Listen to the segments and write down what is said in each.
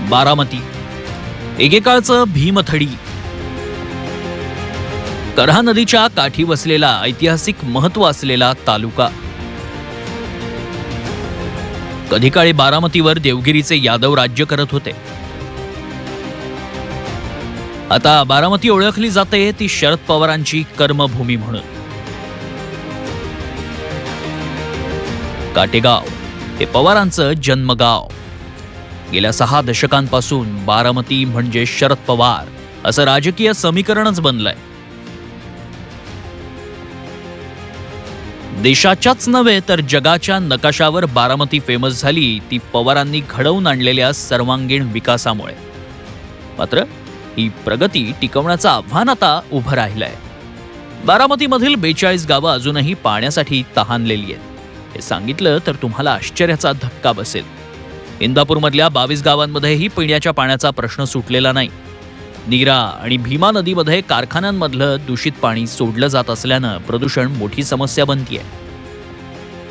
बारामती एकेकाळचं भीमथडी, कऱ्हा नदीच्या काठी वसलेला ऐतिहासिक महत्त्व असलेला तालुका. कधी काळी बारामतीवर देवगिरीचे यादव राज्य करत होते. आता बारामती ओळखली जाते ती शरद पवारांची कर्मभूमी म्हणून. काटेगाव हे पवारांचं जन्मगाव. गेल्या 6 दशकांपासून बारामती म्हणजे शरद पवार असं राजकीय समीकरणच बनलंय. देशाच्याच नव्हे तर जगाच्या नकाशावर बारामती फेमस झाली ती पवारांनी घडवून आणलेल्या सर्वांगीण विकासामुळे. मात्र ही प्रगती टिकवण्याचं आव्हान आता उभं राहिलंय. बारामतीमधील 42 गावं अजूनही पाण्यासाठी तहानलेली आहेत. हे सांगितलं तर तुम्हाला आश्चर्याचा धक्का बसेल. इंदापूरमधल्या 22 गावांमध्येही पिण्याच्या पाण्याचा प्रश्न सुटलेला नाही. नीरा आणि भीमा नदीमध्ये कारखान्यांमधलं दूषित पाणी सोडलं जात असल्यानं प्रदूषण मोठी समस्या बनतीये.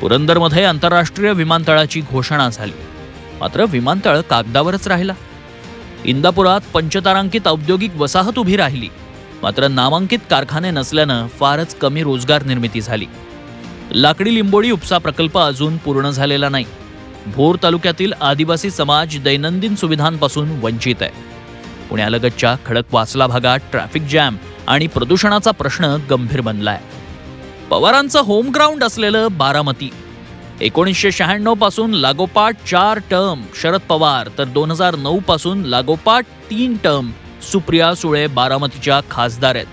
पुरंदरमध्ये आंतरराष्ट्रीय विमानतळाची घोषणा झाली, मात्र विमानतळ कागदावरच राहिला. इंदापुरात पंचतारांकित औद्योगिक वसाहत उभी राहिली, मात्र नामांकित कारखाने नसल्यानं फारच कमी रोजगार निर्मिती झाली. लाकडी लिंबोळी उपसा प्रकल्प अजून पूर्ण झालेला नाही. भोर तालुक्यातील आदिवासी समाज दैनंदिन सुविधांपासून वंचित आहे. पुण्यालगतच्या खडकवासला भागात ट्रॅफिक जॅम आणि प्रदूषणाचा प्रश्न गंभीर बनलाय. पवारांचं होम ग्राउंड असलेलं बारामती 1996 पासून लागोपाठ 4 टर्म शरद पवार तर 2009 पासून लागोपाठ 3 टर्म सुप्रिया सुळे बारामतीच्या खासदार आहेत.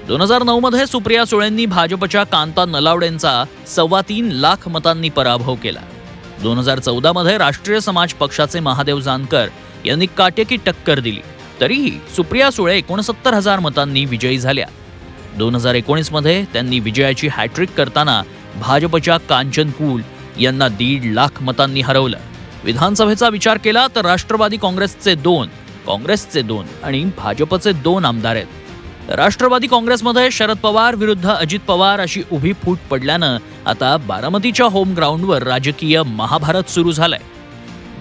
2009 मध्ये सुप्रिया सुळेंनी भाजपच्या कांता नलावडेंचा 3.25 लाख मतांनी पराभव केला. 2014 मध्ये राष्ट्रीय समाज पक्षाचे महादेव जानकर यांनी काटेकी टक्कर दिली, तरीही सुप्रिया सुळे 69,000 मतांनी विजयी झाल्या. 2019 मध्ये त्यांनी विजयाची हॅट्रिक करताना भाजपच्या कांचन कुल यांना 1.5 लाख मतांनी हरवलं. विधानसभेचा विचार केला तर राष्ट्रवादी काँग्रेसचे 2, काँग्रेसचे 2 आणि भाजपचे 2 आमदार आहेत. राष्ट्रवादी काँग्रेसमध्ये शरद पवार विरुद्ध अजित पवार अशी उभी फूट पडल्यानं आता बारामतीच्या होम ग्राउंडवर राजकीय महाभारत सुरू झालंय.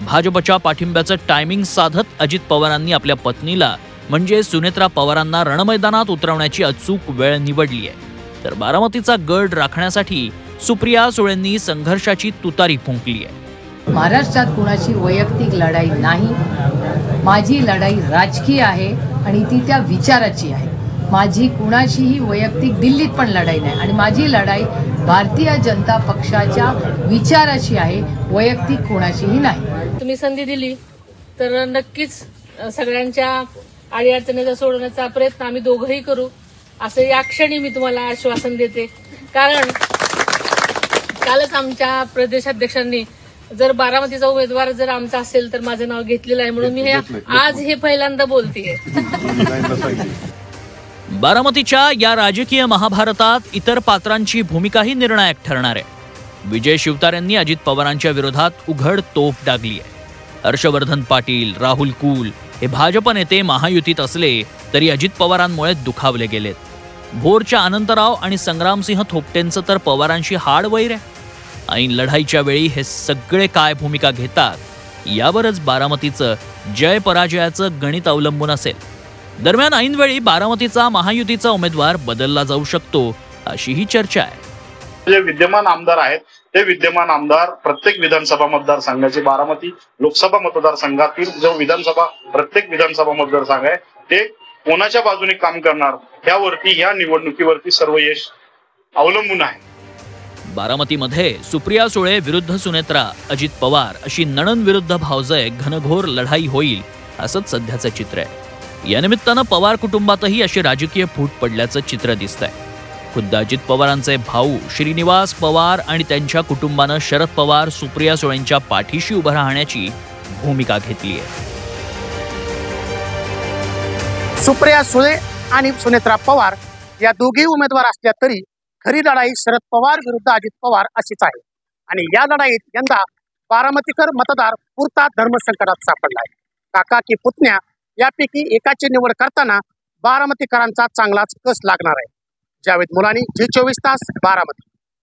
भाजपच्या पाठिंब्याचं टायमिंग साधत अजित पवारांनी आपल्या पत्नीला म्हणजे सुनेत्रा पवारांना रणमैदानात उतरवण्याची अचूक वेळ निवडली आहे. तर बारामतीचा गड राखण्यासाठी सुप्रिया सुळेंनी संघर्षाची तुतारी फुंकली आहे. महाराष्ट्रात कुणाची वैयक्तिक लढाई नाही. माझी लढाई राजकीय आहे आणि ती त्या विचाराची आहे. माझी कुणाशीही वैयक्तिक दिल्लीत पण लढाई नाही आणि माझी लढाई भारतीय जनता पक्षाच्या विचाराची आहे, वैयक्तिक कोणाशीही नाही. तुम्ही संधी दिली तर नक्कीच सगळ्यांच्या अडीअडचणीचा सोडवण्याचा प्रयत्न आम्ही दोघंही करू, असं या क्षणी मी तुम्हाला आश्वासन देते. कारण कालच आमच्या प्रदेशाध्यक्षांनी जर बारामतीचा उमेदवार जर आमचा असेल तर माझं नाव घेतलेलं आहे, म्हणून मी आज हे पहिल्यांदा बोलतेय. बारामतीच्या या राजकीय महाभारतात इतर पात्रांची भूमिकाही निर्णायक ठरणार आहे. विजय शिवतारेंनी अजित पवारांच्या विरोधात उघड तोफ डागली आहे. हर्षवर्धन पाटील, राहुल कुल हे भाजप नेते महायुतीत असले तरी अजित पवारांमुळे दुखावले गेलेत. भोरच्या अनंतराव आणि संग्रामसिंह थोपटेंचं तर पवारांशी हाड वैर आहे. ऐन लढाईच्या वेळी हे सगळे काय भूमिका घेतात यावरच बारामतीचं जय पराजयाचं गणित अवलंबून असेल. दरम्यान ऐनवेळी बारामतीचा महायुतीचा उमेदवार बदलला जाऊ शकतो अशीही चर्चा आहे. जे विद्यमान आमदार आहेत ते विद्यमान आमदार प्रत्येक विधानसभा मतदारसंघाचे बारामती लोकसभा मतदारसंघातील जो प्रत्येक विधानसभा मतदारसंघ आहे ते कोणाच्या बाजूने काम करणार यावरती या निवडणुकीवरती सर्व यश अवलंबून आहे. बारामतीमध्ये सुप्रिया सुळे विरुद्ध सुनेत्रा, अजित पवार अशी नणंद विरुद्ध भावजय घनघोर लढाई होईल असंच सध्याचं चित्र आहे. या निमित्तानं पवार कुटुंबातही अशी राजकीय फूट पडल्याचं चित्र दिसतंय. खुद्द अजित पवारांचे भाऊ श्रीनिवास पवार आणि त्यांच्या कुटुंबानं शरद पवार सुप्रिया सुळेंच्या पाठीशी उभं राहण्याची भूमिका घेतली आहे. सुप्रिया सुळे आणि सुनेत्रा पवार या दोघी उमेदवार असल्या तरी खरी लढाई शरद पवार विरुद्ध अजित पवार अशीच आहे. आणि या लढाईत यंदा बारामतीकर मतदार पुरता धर्मसंकटात सापडला आहे. काका की पुतण्या यापैकी एकाची निवड करताना बारामतीकरांचा चांगलाच कस लागणार आहे. जावेद मुलानी, G24 तास, बारामती.